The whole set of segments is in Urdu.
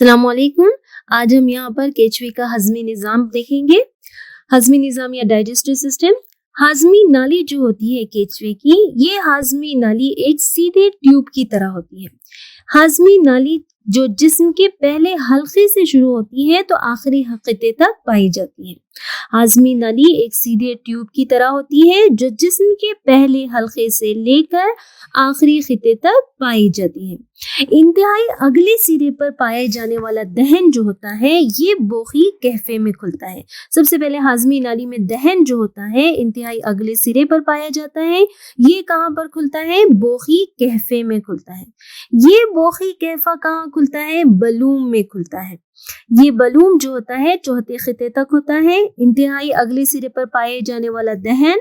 السلام علیکم. آج ہم یہاں پر کیچوے کا ہضمی نظام دیکھیں گے. ہضمی نظام یا ڈائجسٹو سسٹم. ہاضمی نالی جو ہوتی ہے کیچوے کی، یہ ہاضمی نالی ایک سیدھے ٹیوب کی طرح ہوتی ہے. ہاضمی نالی جو جسم کے پہلے حلقے سے شروع ہوتی ہے تو آخری خطے تک پائی جاتی ہے. ہاضمی نالی ایک سیدھے ٹیوب کی طرح ہوتی ہے جو جسم کے پہلے حلقے سے لے کر آخری خطے تک پائی جاتی ہے. انتہائی اگلے سرے پر پائے جانے والا دہن جو ہوتا ہے یہ بوخی کہفے میں کھلتا ہے. سب سے پہلے ہاضمی نالی میں دہن جو ہوتا ہے انتہائی اگلے سرے پر پایا جاتا ہے. یہ کہاں پر کھلتا ہے؟ بوخی کہفے میں کھلتا ہے. یہ بوخی کہفہ کہاں کھلتا ہے؟ بلوم میں کھلتا ہے. یہ بلوم جو ہوتا ہے چوتھے خطے تک ہوتا ہے. انتہائی اگلے سرے پر پائے جانے والا دہن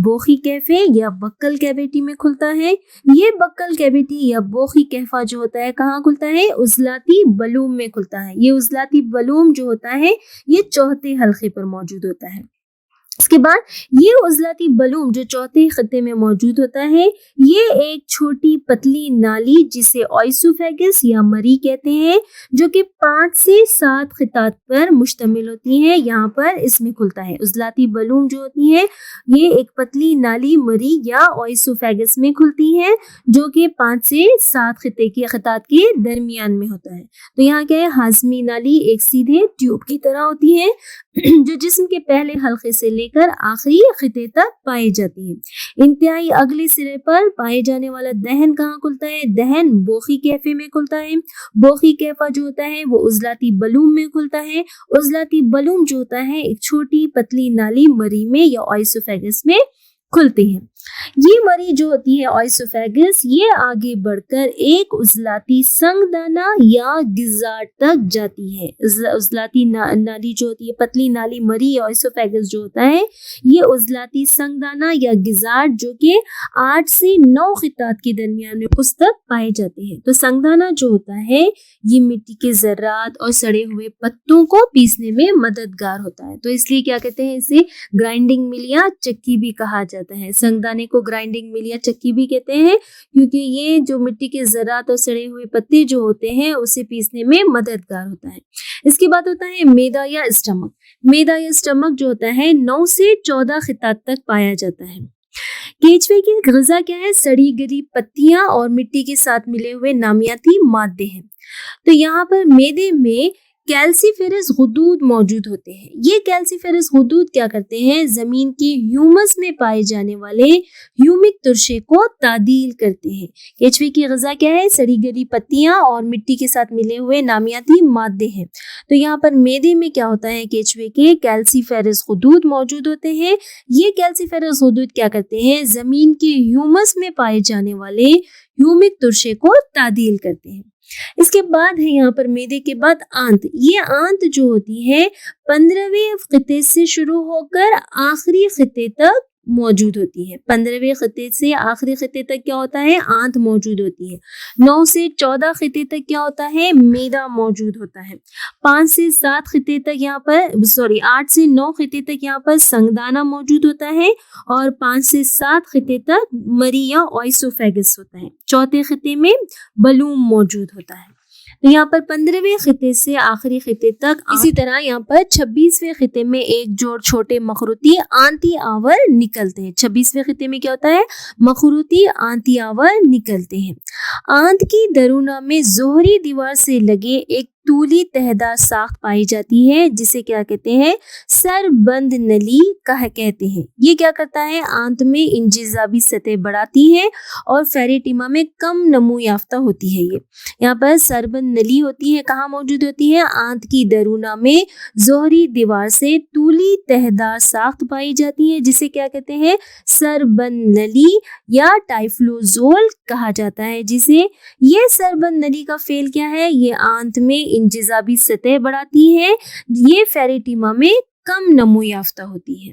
بوخی کیفے یا بکل کیویٹی میں کھلتا ہے. یہ بکل کیویٹی یا بوخی کہفہ جو ہوتا ہے کہاں کھلتا ہے؟ عضلاتی بلوم میں کھلتا ہے. یہ عضلاتی بلوم جو ہوتا ہے یہ چوتھے حلقے پر موجود ہوتا ہے. اس کے بعد یہ عضلاتی بلوم جو چوتھے خطے میں موجود ہوتا ہے یہ ایک چھوٹی پتلی نالی جسے اوئسوفیگس یا مری کہتے ہیں جو کہ 5 سے 7 خطات پر مشتمل ہوتی ہے. یہاں پر اس میں کھلتا ہے. عضلاتی بلوم جو ہوتی ہے یہ ایک پتلی نالی مری یا اوئسوفیگس میں کھلتی ہے جو کہ 5 سے 7 خطات کے درمیان میں ہوتا ہے. تو یہاں کیا ہے؟ ہاضمی نالی ایک سیدھے ٹیوب کی طرح ہوتی ہے جو جسم کے پہلے حلقے سے لے کر آخری خطے تک پائی جاتی ہے. انتہائی اگلے سرے پر پائے جانے والا دہن کہاں کھلتا ہے؟ دہن بوخی کیفے میں کھلتا ہے. بوخی کیفہ جو ہوتا ہے وہ عضلاتی بلوم میں کھلتا ہے. عضلاتی بلوم جو ہوتا ہے ایک چھوٹی پتلی نالی مری میں یا اوئسوفیگس میں کھلتی ہے. یہ مری جو ہوتی ہے اوئسوفیگس یہ آگے بڑھ کر ایک عضلاتی سنگ دانہ یا گزاٹ تک جاتی ہے. عضلاتی نالی جو ہوتی ہے پتلی نالی مری یا اوئسوفیگس جو ہوتا ہے یہ عضلاتی سنگ دانہ یا گزاٹ جو کہ 8 سے 9 خطات کے درمیان میں اس تک پائے جاتے ہیں. تو سنگ دانہ جو ہوتا ہے یہ مٹی کے ذرات اور سڑے ہوئے پتوں کو پیسنے میں مددگار ہوتا ہے. تو اس لیے کیا کہتے ہیں؟ اسے گرائنڈنگ مل یا چکی بھی کہا جاتا ہے. سنگ دانے کو گرائنڈنگ مل یا چکی بھی کہتے ہیں کیونکہ یہ جو مٹی کے ذرات اور سڑے ہوئے پتے جو ہوتے ہیں اسے پیسنے میں مددگار ہوتا ہے. اس کے بعد ہوتا ہے میدا یا اسٹمک. میدا یا اسٹمک جو ہوتا ہے 9 سے 14 خطات تک پایا جاتا ہے. کیچوے کی غذا کیا ہے؟ سڑی گلی پتیاں اور مٹی کے ساتھ ملے ہوئے نامیاتی مادے ہیں. تو یہاں پر میدے میں کیلسیفیرس غدود موجود ہوتے ہیں. یہ کیلسیفیرس غدود کیا کرتے ہیں؟ زمین کی ہیومس میں پائے جانے والے ہیومک ترشے کو تعدیل کرتے ہیں. کیچوے کی غذا کیا ہے؟ سڑی گلی پتیاں اور مٹی کے ساتھ ملے ہوئے نامیاتی مادے ہیں. تو یہاں پر میدے میں کیا ہوتا ہے؟ کیچوے کے کیلسیفیرس غدود موجود ہوتے ہیں. یہ کیلسیفیرس غدود کیا کرتے ہیں؟ زمین کی ہیومس میں پائے جانے والے ہیومک ترشے کو تعدیل کرتے ہیں. اس کے بعد ہے یہاں پر میدے کے بعد آنت. یہ آنت جو ہوتی ہے 15ویں خطے سے شروع ہو کر آخری خطے تک موجود ہوتی ہے. 15ویں خطے سے آخری خطے تک کیا ہوتا ہے؟ آنت موجود ہوتی ہے. 9 سے 14 خطے تک کیا ہوتا ہے؟ میدا موجود ہوتا ہے. 5 سے 7 خطے تک یہاں پر 8 سے 9 خطے تک یہاں پر سنگدانہ موجود ہوتا ہے اور 5 سے 7 خطے تک مری یا اوئسوفیگس ہوتا ہے. چوتھے خطے میں بلوم موجود ہوتا ہے. تو یہاں پر 15ویں خطے سے آخری خطے تک. اسی طرح یہاں پر 26ویں خطے میں ایک جوڑ چھوٹے مخروطی آنتی آور نکلتے ہیں. 26ویں خطے میں کیا ہوتا ہے؟ مخروطی آنتی آور نکلتے ہیں. آنت کی درونہ میں ظہری دیوار سے لگے ایک طولی تہدار ساخت پائی جاتی ہے جسے کیا کہتے ہیں؟ سر بند نلی کہتے ہیں. یہ کیا کرتا ہے؟ آنت میں انجذابی سطح بڑھاتی ہے اور فیریٹیما میں کم نمو یافتہ ہوتی ہے. یہاں پر سربند نلی ہوتی ہے کہاں موجود ہوتی ہے؟ آنت کی درونہ میں ظہری دیوار سے طولی تہدار ساخت پائی جاتی ہے جسے کیا کہتے ہیں؟ سربند نلی یا ٹائفلوزول کہا جاتا ہے. جسے یہ سربند نلی کا فعل کیا ہے؟ یہ آنت میں انجذابی سطح بڑھاتی ہے. یہ فیریٹیما میں کم نمو یافتہ ہوتی ہے.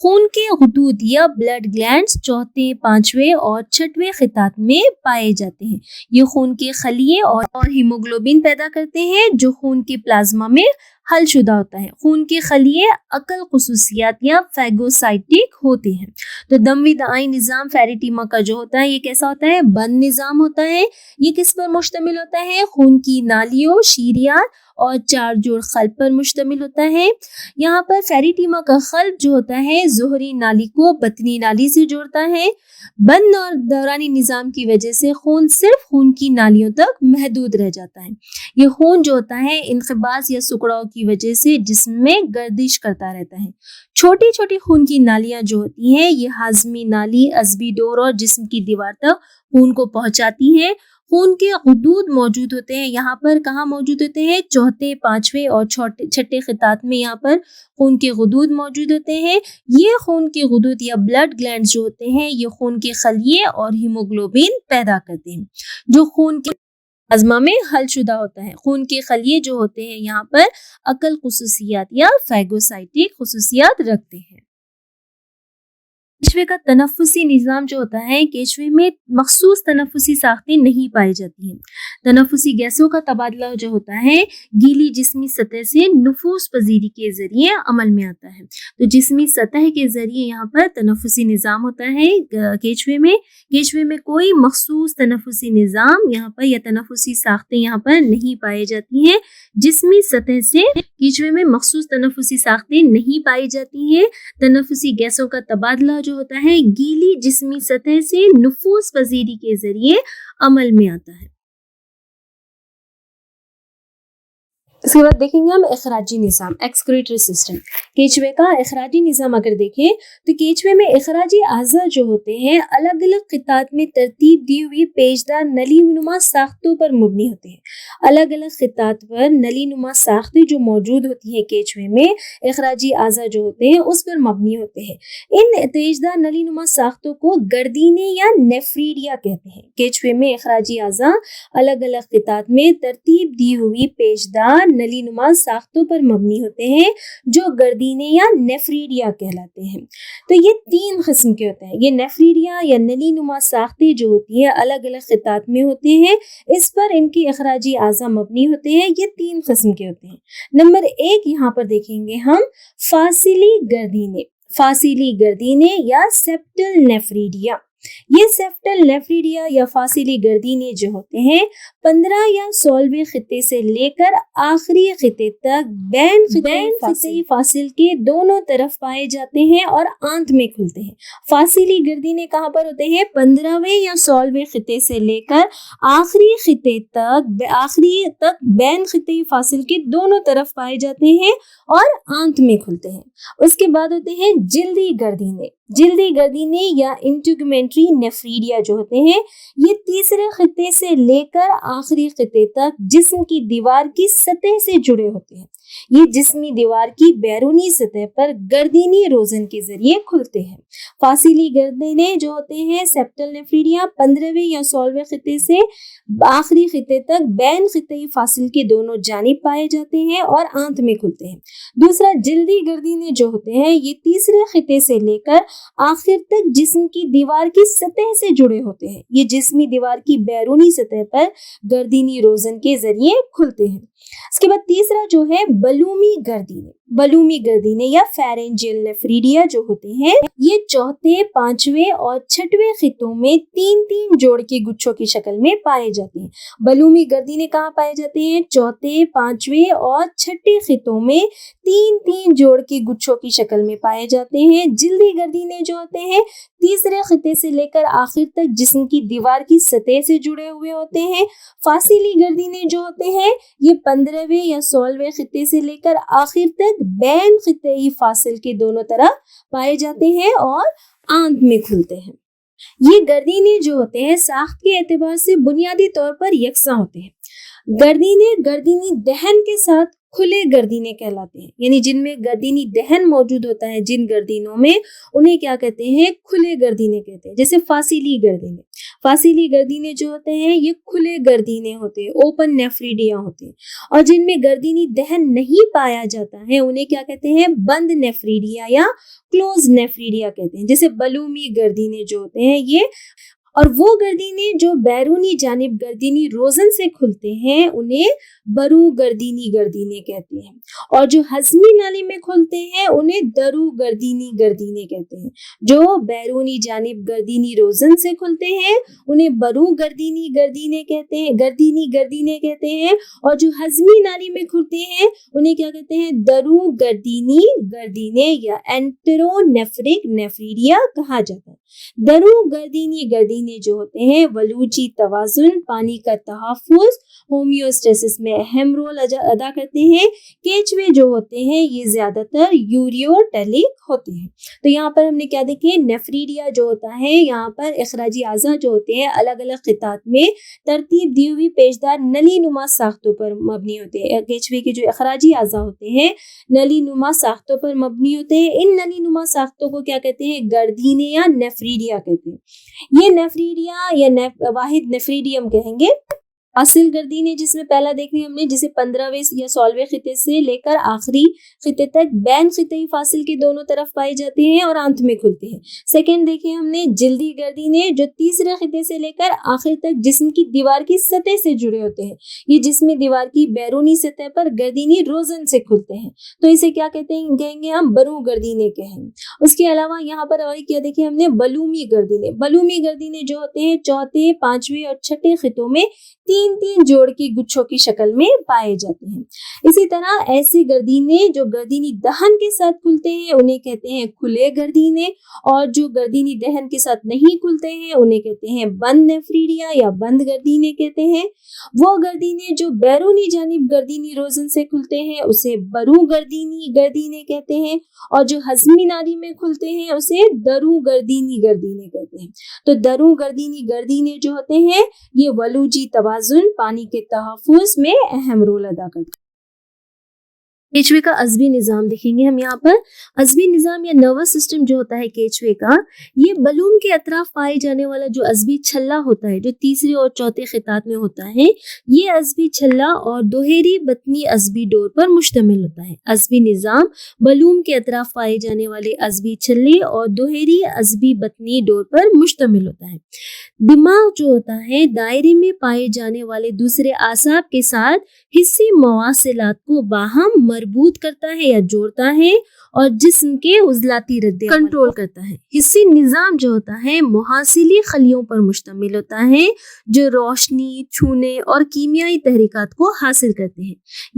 خون کے غدود یا بلڈ گلینڈز چوتھے، پانچویں اور چھٹویں خطات میں پائے جاتے ہیں۔ یہ خون کے خلیے اور ہیموگلوبن پیدا کرتے ہیں جو خون کے پلازما میں حل شدہ ہوتا ہے۔ خون کے خلیے عقل خصوصیات یا فیگوسائٹک ہوتے ہیں۔ تو دموی دعائی نظام فیریٹیما کا جو ہوتا ہے یہ کیسا ہوتا ہے؟ بند نظام ہوتا ہے۔ یہ کس پر مشتمل ہوتا ہے؟ خون کی نالیوں، شیریان اور 4 جوڑ قلب پر مشتمل ہوتا ہے۔ یہاں پر فیریٹیما کا قلب جو ہوتا ہے ظہری نالی کو بطنی نالی سے جوڑتا ہے۔ بند اور دورانی نظام کی وجہ سے خون صرف خون کی نالیوں تک محدود رہ جاتا ہے۔ یہ خون جو ہوتا ہے انقباض یا سکڑاؤ کی وجہ سے جسم میں گردش کرتا رہتا ہے۔ چھوٹی چھوٹی خون کی نالیاں جو ہوتی ہیں یہ ہاضمی نالی، عصبی ڈور اور جسم کی دیوار تک خون کو پہنچاتی ہیں۔ خون کے غدود موجود ہوتے ہیں یہاں پر، کہاں موجود ہوتے ہیں؟ چوتھے، پانچویں اور چھٹے خطات میں یہاں پر خون کے غدود موجود ہوتے ہیں۔ یہ خون کے غدود یا بلڈ گلینڈ جو ہوتے ہیں یہ خون کے خلیے اور ہیموگلوبن پیدا کرتے ہیں جو خون کے پلازما میں حل شدہ ہوتا ہے۔ خون کے خلیے جو ہوتے ہیں یہاں پر عقل خصوصیات یا فیگوسائٹک خصوصیات رکھتے ہیں۔ کیچوے کا تنفسی نظام جو ہوتا ہے، کیچوے میں مخصوص تنفسی ساختیں نہیں پائی جاتی ہیں۔ تنفسی گیسوں کا تبادلہ جو ہوتا ہے گیلی جسمی سطح سے نفوذ پذیری کے ذریعے عمل میں آتا ہے۔ تو جسمی سطح کے ذریعے یہاں پر تنفسی نظام ہوتا ہے کیچوے میں کوئی مخصوص تنفسی نظام یہاں پر یا تنفسی ساختیں یہاں پر نہیں پائی جاتی ہیں۔ جسمی سطح سے کیچوے میں مخصوص تنفسی ساختیں نہیں پائی جاتی ہیں۔ تنفسی گیسوں کا تبادلہ جو ہوتا ہے گیلی جسمی سطح سے نفوذ پذیری کے ذریعے عمل میں آتا ہے۔ اس کے بعد دیکھیں گے ہم اخراجی نظام، ایکسکریٹری سسٹم۔ کیچوے کا اخراجی نظام اگر دیکھیں تو کیچوے میں اخراجی اعضاء جو ہوتے ہیں الگ الگ خطات میں ترتیب دی ہوئی پیچدار نلی نما ساختوں پر مبنی ہوتے ہیں۔ الگ الگ خطات پر نلی نما ساختیں جو موجود ہوتی ہیں کیچوے میں، اخراجی اعضاء جو ہوتے ہیں اس پر مبنی ہوتے ہیں۔ ان پیچدار نلی نما ساختوں کو گردینے یا نیفریڈیا کہتے ہیں۔ کیچوے میں اخراجی اعضاء الگ الگ خطات میں ترتیب دی ہوئی پیچدار نلی نما ساختوں پر مبنی ہوتے ہیں جو گردینے یا نیفریڈیا کہلاتے ہیں۔ تو یہ 3 قسم کے ہوتے ہیں۔ یہ نیفریڈیا یا نلی نما ساختیں جو ہوتی ہیں الگ الگ خطات میں ہوتے ہیں، اس پر ان کی اخراجی اعضاء مبنی ہوتے ہیں۔ یہ 3 قسم کے ہوتے ہیں۔ نمبر 1 یہاں پر دیکھیں گے ہم فاصلی گردینے یا سیپٹل نیفریڈیا۔ یہ سیپٹل نیفریڈیا یا فاصلی گردینے جو ہوتے ہیں 15 یا 16ویں خطے سے لے کر آخری خطے تک بین خطے فاصل کے دونوں طرف پائے جاتے ہیں اور آنت میں کھلتے ہیں۔ فاصلی گردینے کہاں پر ہوتے ہیں؟ 15ویں یا 16ویں خطے سے لے کر آخری خطے تک بین خطے فاصل کے دونوں طرف پائے جاتے ہیں اور آنت میں کھلتے ہیں۔ اس کے بعد ہوتے ہیں جلدی گردینے یا انٹیگومنٹری نیفریڈیا جو ہوتے ہیں، یہ تیسرے خطے سے لے کر آخری خطے تک جسم کی دیوار کی سطح سے جڑے ہوتے ہیں۔ یہ جسمی دیوار کی بیرونی سطح پر گردینی روزن کے ذریعے کھلتے ہیں۔ فاصلی گردینے جو ہوتے ہیں سیپٹل نیفریڈیا 15ویں یا 16ویں خطے سے آخری خطے تک بین خطے فاصل کے دونوں جانب پائے جاتے ہیں اور آنت میں کھلتے ہیں۔ دوسرا جلدی گردینے جو ہوتے ہیں یہ تیسرے خطے سے لے کر آخر تک جسم کی دیوار کی سطح سے جڑے ہوتے ہیں۔ یہ جسمی دیوار کی بیرونی سطح پر گردینی روزن کے ذریعے کھلتے ہیں۔ اس کے بعد تیسرا جو ہے بلومی گردینے یا فیرنجیل نیفریڈیا جو ہوتے ہیں، یہ چوتھے، پانچویں اور چھٹویں خطوں میں 3 جوڑ کے گچھوں کی شکل میں پائے جاتے ہیں۔ بلومی گردینے کہاں پائے جاتے ہیں؟ چوتھے، پانچویں اور چھٹے خطوں میں 3 جوڑ کے گچھوں کی شکل میں پائے جاتے ہیں۔ جلدی گردینے جو ہوتے ہیں تیسرے خطے سے لے کر آخر تک جسم کی دیوار کی سطح سے جڑے ہوئے ہوتے ہیں۔ فاصلی گردینے جو ہوتے ہیں یہ 15ویں یا 16ویں خطے سے لے کر آخر تک بین خطے فاصل کے دونوں طرف پائے جاتے ہیں اور آنت میں کھلتے ہیں۔ یہ گردینے جو ہوتے ہیں ساخت کے اعتبار سے بنیادی طور پر یکساں ہوتے ہیں۔ گردینے گردینی دہن کے ساتھ کھلے گردینے کہلاتے ہیں، یعنی جن میں گردینی دہن موجود ہوتا ہے، جن گردینوں میں انہیں کیا کہتے ہیں؟ کھلے گردینے کہتے ہیں. جیسے فاصلی گردینے، فاصلی گردینے جو ہوتے ہیں یہ کھلے گردینے ہوتے ہیں، اوپن نیفریڈیا ہوتے ہیں. اور جن میں گردینی دہن نہیں پایا جاتا ہے انہیں کیا کہتے ہیں؟ بند نیفریڈیا یا کلوز نیفریڈیا کہتے ہیں. جیسے بلومی گردینے جو ہوتے ہیں یہ، اور وہ گردینے جو بیرونی جانب گردینی روزن سے کھلتے ہیں انہیں برو گردینی گردینے کہتے ہیں، اور جو ہضمی نالی میں کھلتے ہیں انہیں درو گردینی گردینے کہتے ہیں. جو بیرونی جانب گردینی روزن سے کھلتے ہیں انہیں برو گردینی گردینے کہتے ہیں، گردینی گردینے کہتے ہیں، اور جو ہضمی نالی میں کھلتے ہیں انہیں کیا کہتے ہیں؟ درو گردینی گردینے یا انٹرو نیفرک نیفریڈیا کہا جاتا ہے. درو گردینی گردینے جو ہوتے ہیں ولوجی توازن، پانی کا تحفظ، ہومیوسٹیسس میں اہم رول ادا کرتے ہیں. کیچوے جو ہوتے ہیں یہ زیادہ تر یوریوٹیلک ہوتے ہیں. تو یہاں پر ہم نے کیا دیکھے؟ نیفریڈیا جو ہوتا ہے یہاں پر اخراجی اعضاء جو ہوتے ہیں الگ الگ خطات میں ترتیب دی ہوئی پیچدار نلی نما ساختوں پر مبنی ہوتے ہیں. کیچوے کے جو اخراجی اعضاء ہوتے ہیں نلی نما ساختوں پر مبنی ہوتے ہیں. ان نلی نما ساختوں کو کیا کہتے ہیں؟ گردینے یا نیفریڈیا کہتے ہیں. یہ نیفریڈیا یا واحد نیفریڈیم کہیں گے. اصل گردینے جس میں پہلا دیکھنے ہم نے جسے 15ویں یا 16ویں خطے سے لے کر آخری خطے تک بین خطئی فاصل کے دونوں طرف پائے جاتے ہیں اور انت میں کھلتے ہیں. سیکنڈ دیکھیں ہم نے جلدی گردینے جو تیسرے خطے سے لے کر آخر تک جسم کی دیوار کی سطح سے جڑے ہوتے ہیں. یہ جسم دیوار کی بیرونی سطح پر گردینی روزن سے کھلتے ہیں، تو اسے کیا کہتے ہیں؟ کہیں گے ہم برو گردینے کہیں گے. اس کے علاوہ یہاں پر اور کیا دیکھیں ہم نے؟ بلومی گردینے. بلومی گردینے جو ہوتے ہیں چوتھے، پانچویں اور چھٹے خطوں میں تین جوڑ کی گچھوں کی شکل میں پائے جاتے ہیں. اسی طرح ایسے گردینے جو گردینی دہن کے ساتھ کھلتے ہیں انہیں کہتے ہیں کھلے گردینے، اور جو گردینی دہن کے ساتھ نہیں کھلتے ہیں انہیں کہتے ہیں بند نیفریڈیا یا بند گردینے کہتے ہیں. وہ گردینے جو بیرونی جانب گردینی روزن سے کھلتے ہیں اسے برو گردینی گردینے کہتے ہیں، اور جو ہضمی نالی میں کھلتے ہیں اسے درو گردینی گردینے کہتے ہیں. تو درو گردینی گردینے جو ہوتے ہیں یہ ولوجی توازن، پانی کے تحفظ میں اہم رول ادا کرتے ہیں. کیچوے کا عصبی نظام دیکھیں گے ہم یہاں پر. عصبی نظام یا نروس سسٹم جو ہوتا ہے کیچوے کا، یہ بلوم کے اطراف پائے جانے والا جو عصبی چھلا ہوتا ہے جو تیسرے اور چوتھے خطات میں ہوتا ہے، یہ عصبی چھلا اور دوہری بطنی عصبی ڈور پر مشتمل ہوتا ہے. عصبی نظام بلوم کے اطراف پائے جانے والے عصبی چھلے اور دوہری عصبی بطنی ڈور پر مشتمل ہوتا ہے. دماغ جو ہوتا ہے دائرے میں پائے جانے والے دوسرے اعصاب کے ساتھ حسی مواصلات کو باہم مربوط کرتا ہے یا جوڑتا ہے اور جسم کے عضلاتی رد عمل کنٹرول کرتا ہے. حسی نظام جو ہوتا ہے محاصیلی خلیوں پر مشتمل ہوتا ہے جو روشنی، چھونے اور کیمیائی تحریکات کو حاصل کرتے ہیں.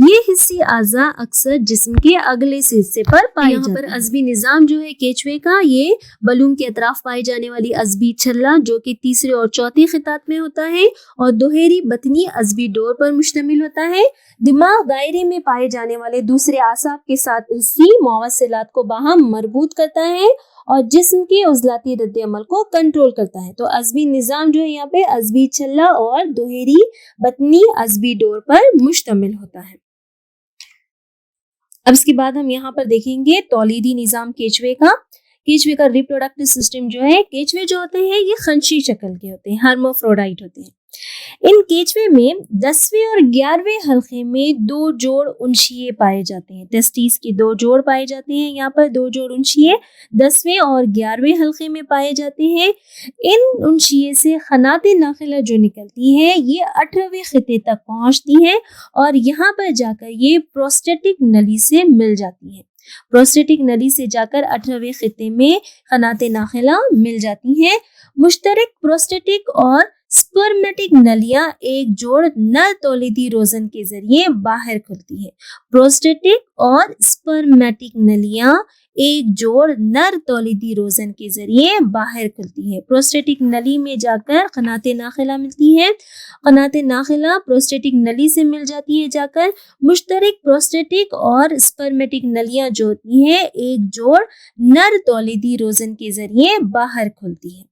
یہ حسی اعضاء اکثر جسم کے اگلے سے حصے پر پائے جاتے ہیں. یہاں پر عصبی نظام جو ہے کیچوے کا یہ بلوم کے اطراف پائے جانے والی عصبی چھلا جو کہ تیسرے اور چوتھے خطات میں ہوتا ہے اور دوہری بطنی عصبی ڈور پر مشتمل ہوتا ہے. دماغ دائرے میں پائے جانے والے دوسرے اعصاب کے ساتھ حسی مواصلات کو باہم مربوط کرتا ہے اور جسم کے عضلاتی رد عمل کو کنٹرول کرتا ہے. تو عصبی نظام جو ہے یہاں پہ عصبی چھلا اور دوہری بطنی عصبی ڈور پر مشتمل ہوتا ہے. اب اس کے بعد ہم یہاں پر دیکھیں گے تولیدی نظام کیچوے کا. کیچوے کا ریپروڈکٹیو سسٹم جو ہے، کیچوے جو ہوتے ہیں یہ خنشی شکل کے ہوتے ہیں، ہرمافروڈائٹ ہوتے ہیں. ان کیچوے میں 10ویں اور 11ویں حلقے میں 2 جوڑ انشیے پائے جاتے ہیں. ٹیسٹیز کی 2 جوڑ پائے جاتے ہیں، یہاں پر 2 جوڑ انشیے 10ویں اور 11ویں حلقے میں پائے جاتے ہیں. ان انشیے سے قنات ناخلہ جو نکلتی ہیں یہ 18ویں خطے تک پہنچتی ہیں اور یہاں پر جا کر یہ پروسٹیٹک نلی سے مل جاتی ہیں. پروسٹیٹک نلی سے جا کر 18ویں خطے میں قنات ناخلہ مل جاتی ہیں. مشترک پروسٹیٹک اور سپرمیٹک نلیاں ایک جوڑ نر تولیدی روزن کے ذریعے باہر کھلتی ہیں. پروسٹیٹک اور سپرمیٹک نلیاں ایک جوڑ نر تولیدی روزن کے ذریعے باہر کھلتی ہے. پروسٹیٹک نلی میں جا کر قنات ناخلہ ملتی ہے. قنات ناخلہ پروسٹیٹک نلی سے مل جاتی ہے جا کر. مشترک پروسٹیٹک اور سپرمیٹک نلیاں جو ہوتی ہیں ایک جوڑ نر تولیدی روزن کے ذریعے باہر کھلتی ہے.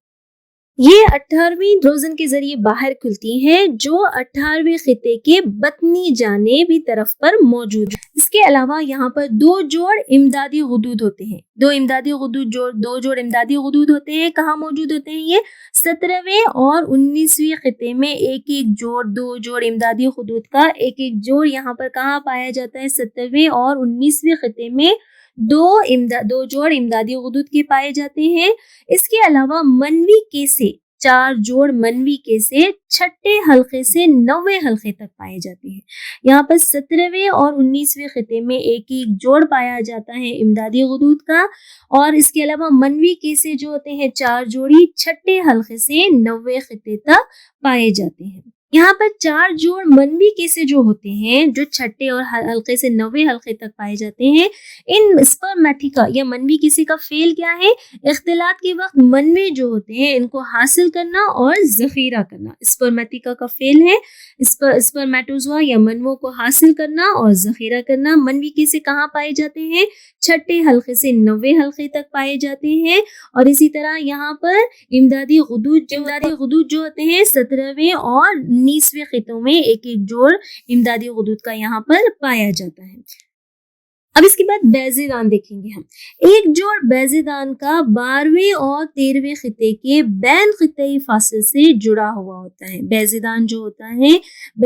یہ 18ویں روزن کے ذریعے باہر کھلتی ہیں جو 18ویں خطے کے بطنی جانبی طرف پر موجود ہے۔ اس کے علاوہ یہاں پر دو جوڑ امدادی غدود ہوتے ہیں، دو جوڑ امدادی غدود ہوتے ہیں۔ کہاں موجود ہوتے ہیں یہ؟ 17ویں اور 19ویں خطے میں ایک جوڑ، دو جوڑ امدادی غدود کا ایک جوڑ یہاں پر کہاں پایا جاتا ہے؟ 17ویں اور 19ویں خطے میں دو جوڑ امدادی غدود کے پائے جاتے ہیں۔ اس کے علاوہ منوی کے سے 4 جوڑ منوی کے سے چھٹے حلقے سے 9ویں حلقے تک پائے جاتے ہیں۔ یہاں پر 17ویں اور 19ویں خطے میں ایک جوڑ پایا جاتا ہے امدادی غدود کا، اور اس کے علاوہ منوی کے سے جو ہوتے ہیں 4 جوڑی چھٹے حلقے سے 9ویں خطے تک پائے جاتے ہیں۔ یہاں پر 4 جوڑ منوی کے سے جو ہوتے ہیں جو چھٹے اور حلقے سے 9ویں حلقے تک پائے جاتے ہیں، ان اسپرمیٹیکا یا منوی کسی کا فعل کیا ہے؟ اختلاط کے وقت منوی جو ہوتے ہیں ان کو حاصل کرنا اور ذخیرہ کرنا۔ اسپرمیٹیکا کا فعل ہے اسپرمیٹوزوا یا منووں کو حاصل کرنا اور ذخیرہ کرنا۔ منوی کے سے کہاں پائے جاتے ہیں؟ چھٹے حلقے سے 9ویں حلقے تک پائے جاتے ہیں۔ اور اسی طرح یہاں پر امدادی غدود جو ہوتے ہیں 17ویں اور 19ویں خطوں میں ایک جوڑ امدادی غدود کا یہاں پر پایا جاتا ہے۔ اب اس کے بعد بیضے دان دیکھیں گے ہم۔ ایک جوڑ بیضے دان کا 12ویں اور 13ویں خطے کے بین خطئی فاصل سے جڑا ہوا ہوتا ہے۔ بیضے دان جو ہوتا ہے،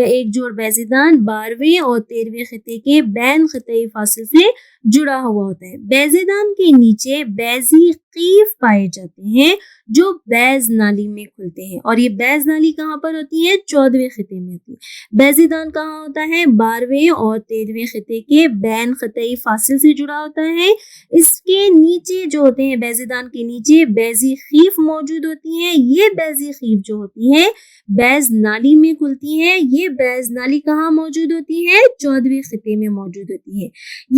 ایک جوڑ بیضے دان 12ویں اور 13ویں خطے کے بین خطئی فاصل سے جڑا ہوا ہوتا ہے۔ بیضے دان کے نیچے بیضی قیف پائے جاتے ہیں جو بیض نالی میں کھلتے ہیں، اور یہ بیض نالی کہاں پر ہوتی ہے؟ 14ویں خطے میں ہوتی ہے۔ بیضے دان کہاں ہوتا ہے؟ 12ویں اور 13ویں خطے کے بین خطئی فاصل سے جڑا ہوتا ہے۔ اس کے نیچے جو ہوتے ہیں بیضے دان کے نیچے بیضی خیف موجود ہوتی ہیں۔ یہ بیضی خیف جو ہوتی ہے بیض نالی میں کھلتی ہے۔ یہ بیض نالی کہاں موجود ہوتی ہے؟ 14ویں خطے میں موجود ہوتی ہے۔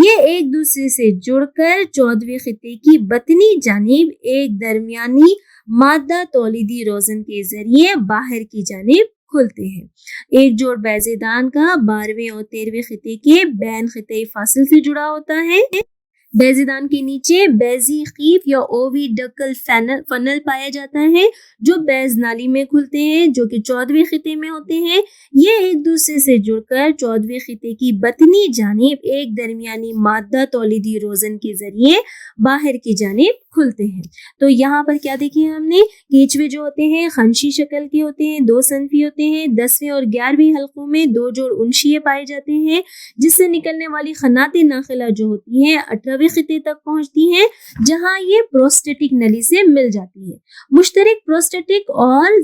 یہ ایک دوسرے سے جڑ کر 14ویں خطے کی بطنی جانب ایک درمیانی مادہ تولیدی روزن کے ذریعے باہر کی جانب کھلتے ہیں۔ ایک جوڑ بیضے دان کا 12ویں اور 13ویں خطے کے بین خطئی فاصل سے جڑا ہوتا ہے۔ بیضے دان کے نیچے بیضی خیف یا اوویڈکل فنل پایا جاتا ہے جو بیض نالی میں کھلتے ہیں، جو کہ 14ویں خطے میں ہوتے ہیں۔ یہ ایک دوسرے سے جڑ کر 14ویں خطے کی بطنی جانب ایک درمیانی مادہ تولیدی روزن کے ذریعے باہر کی جانب کھلتے ہیں۔ تو یہاں پر کیا دیکھیں ہم نے؟ کیچوے جو ہوتے ہیں خنشی شکل کے ہوتے ہیں، 2 صنفی ہوتے ہیں۔ 10ویں اور 11ویں حلقوں میں 2 جوڑ انشیے پائے جاتے ہیں، جس سے نکلنے والی خنات ناخلہ جو ہوتی ہیں 18ویں خطے تک پہنچتی ہیں، جہاں یہ پروسٹیٹک نلی سے مل جاتی ہے۔ مشترک پروسٹیٹک اور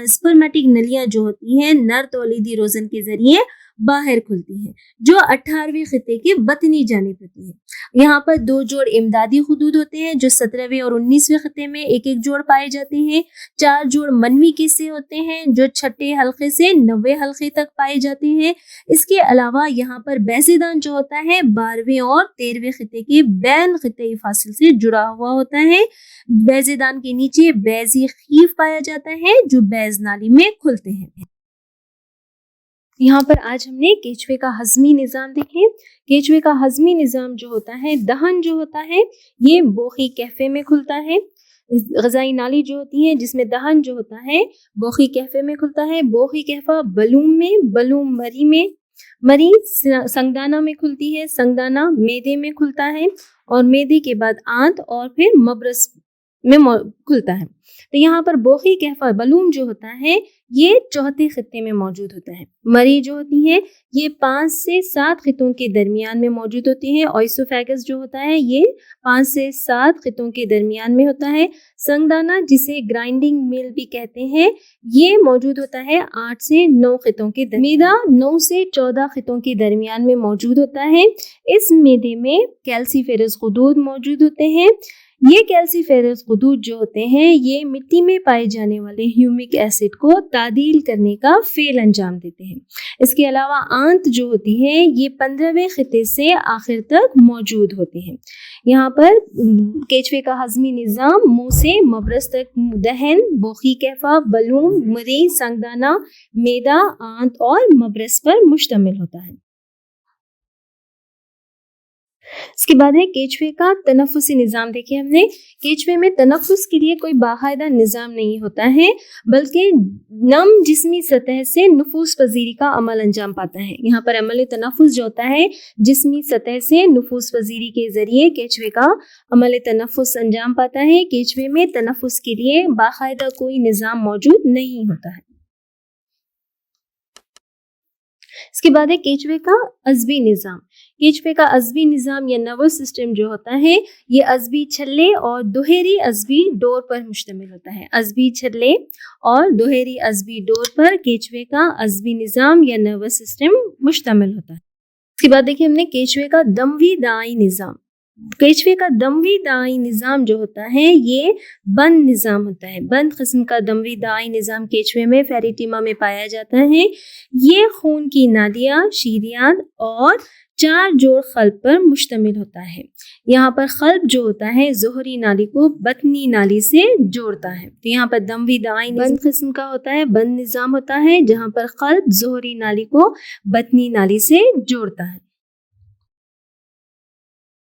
اسپرمیٹک نلیاں جو ہوتی ہیں نر تولیدی روزن کے ذریعے باہر کھلتی ہیں، جو 18ویں خطے کے بطنی جانب ہوتی ہے۔ یہاں پر 2 جوڑ امدادی خدود ہوتے ہیں جو 17ویں اور 19ویں خطے میں ایک جوڑ پائے جاتے ہیں۔ 4 جوڑ منوی کے سے ہوتے ہیں جو چھٹے حلقے سے 9ویں حلقے تک پائے جاتے ہیں۔ اس کے علاوہ یہاں پر بیضے دان جو ہوتا ہے 12ویں اور 13ویں خطے کے بین خطئی فاصل سے جڑا ہوا ہوتا ہے۔ بیضے دان کے نیچے بیضی خیف پایا جاتا ہے جو بیض نالی میں کھلتے ہیں۔ یہاں پر آج ہم نے کیچوے کا ہضمی نظام دیکھے۔ کیچوے کا ہضمی نظام جو ہوتا ہے، دہن جو ہوتا ہے یہ بوخی کہفے میں کھلتا ہے۔ غذائی نالی جو ہوتی ہے جس میں دہن جو ہوتا ہے بوخی کہفے میں کھلتا ہے۔ بوخی کہفہ بلوم میں، بلوم مری میں، مری سنگدانہ میں کھلتی ہے، سنگدانہ میدے میں کھلتا ہے، اور میدے کے بعد آنت اور پھر مبرس میں کھلتا ہے۔ تو یہاں پر بوخی کہفہ بلوم جو ہوتا ہے یہ 4تھے خطے میں موجود ہوتا ہے۔ مری جو ہوتی ہے یہ 5 سے 7 خطوں کے درمیان میں موجود ہوتی ہے۔ اوئسوفیگس جو ہوتا ہے یہ 5 سے 7 خطوں کے درمیان میں ہوتا ہے۔ سنگدانہ جسے گرائنڈنگ مل بھی کہتے ہیں یہ موجود ہوتا ہے 8 سے 9 خطوں کے درمیان۔ میدا 9 سے 14 خطوں کے درمیان میں موجود ہوتا ہے۔ اس میدے میں کیلسیفیرس غدود موجود ہوتے ہیں۔ یہ کیلسیفیرس غدود جو ہوتے ہیں یہ مٹی میں پائے جانے والے ہیومک ایسڈ کو تعدیل کرنے کا فعل انجام دیتے ہیں۔ اس کے علاوہ آنت جو ہوتی ہے یہ 15ویں خطے سے آخر تک موجود ہوتے ہیں۔ یہاں پر کیچوے کا ہضمی نظام منہ سے مبرس تک دہن، بوخی کہفہ، بلوم، مری، سنگدانہ، میدا، آنت اور مبرس پر مشتمل ہوتا ہے۔ اس کے بعد ہے کیچوے کا تنفسی نظام. دیکھیے ہم نے کیچوے میں تنفس کے لیے کوئی باقاعدہ نظام نہیں ہوتا ہے بلکہ نم جسمی سطح سے نفوس پذیری کا عمل انجام پاتا ہے. یہاں پر عمل تنفس جو ہوتا ہے جسمی سطح سے نفوس پذیری کے ذریعے کیچوے کا عمل تنفس انجام پاتا ہے. کیچوے میں تنفس کے لیے باقاعدہ کوئی نظام موجود نہیں ہوتا ہے. اس کے بعد ہے کیچوے کا عصبی نظام. کیچوے کا عصبی نظام یا نروس سسٹم جو ہوتا ہے یہ عصبی چھلے اور دوہری عصبی ڈور پر مشتمل ہوتا ہے. عصبی چھلے اور دوہری عصبی ڈور پر کیچوے کا عصبی نظام یا نروس سسٹم مشتمل ہوتا ہے. اس کے بعد دیکھیے ہم نے کیچوے کا دموی دائی نظام. کیچوے کا دموی دائی نظام جو ہوتا ہے یہ بند نظام ہوتا ہے. بند قسم کا دموی دائی نظام کیچوے میں فیریٹیما میں پایا جاتا ہے. یہ خون کی نالیاں، شیریان اور 4 جوڑ قلب پر مشتمل ہوتا ہے. یہاں پر قلب جو ہوتا ہے ظہری نالی کو بطنی نالی سے جوڑتا ہے. تو یہاں پر دموی دائی بند قسم کا ہوتا ہے، بند نظام ہوتا ہے جہاں پر قلب ظہری نالی کو بطنی نالی سے جوڑتا ہے.